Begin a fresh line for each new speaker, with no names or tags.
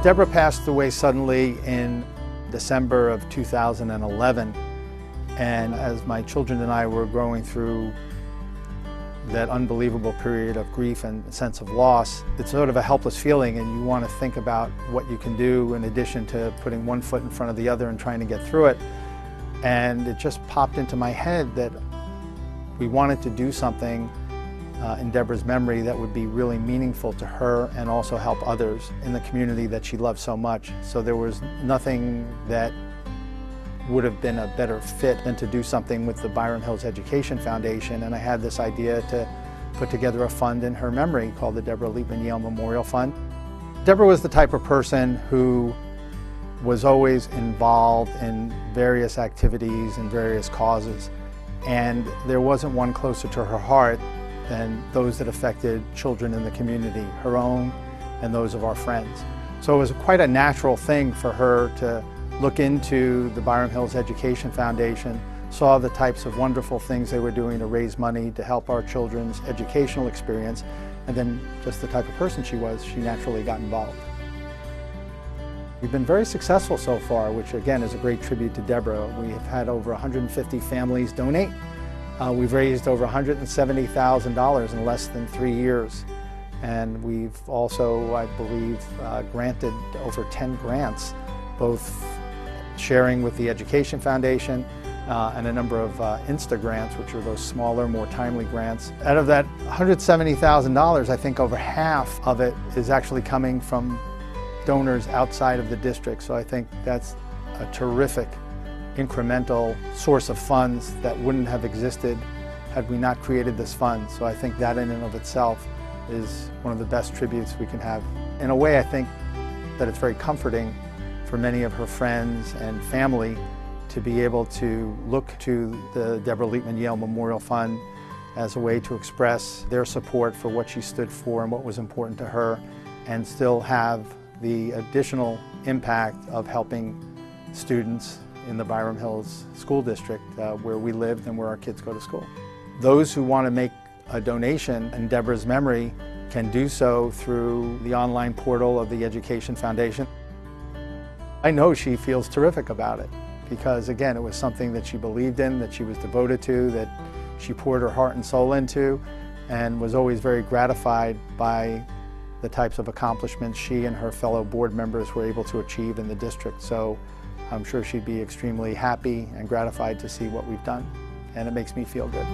Debra passed away suddenly in December of 2011, and as my children and I were going through that unbelievable period of grief and sense of loss, it's sort of a helpless feeling, and you want to think about what you can do in addition to putting one foot in front of the other and trying to get through it. And it just popped into my head that we wanted to do something in Debra's memory that would be really meaningful to her and also help others in the community that she loved so much. So there was nothing that would have been a better fit than to do something with the Byram Hills Education Foundation, and I had this idea to put together a fund in her memory called the Debra Leipman Yale Memorial Fund. Debra was the type of person who was always involved in various activities and various causes, and there wasn't one closer to her heart than those that affected children in the community, her own and those of our friends. So it was quite a natural thing for her to look into the Byram Hills Education Foundation, saw the types of wonderful things they were doing to raise money to help our children's educational experience, and then just the type of person she was, she naturally got involved. We've been very successful so far, which again is a great tribute to Debra. We have had over 150 families donate. We've raised over $170,000 in less than 3 years. And we've also, I believe, granted over 10 grants, both sharing with the Education Foundation and a number of Insta grants, which are those smaller, more timely grants. Out of that $170,000, I think over half of it is actually coming from donors outside of the district. So I think that's a terrific incremental source of funds that wouldn't have existed had we not created this fund. So I think that in and of itself is one of the best tributes we can have. In a way, I think that it's very comforting for many of her friends and family to be able to look to the Debra Leipman Yale Memorial Fund as a way to express their support for what she stood for and what was important to her, and still have the additional impact of helping students in the Byram Hills School District where we lived and where our kids go to school. Those who want to make a donation in Debra's memory can do so through the online portal of the Education Foundation. I know she feels terrific about it because, again, it was something that she believed in, that she was devoted to, that she poured her heart and soul into, and was always very gratified by the types of accomplishments she and her fellow board members were able to achieve in the district. So I'm sure she'd be extremely happy and gratified to see what we've done, and it makes me feel good.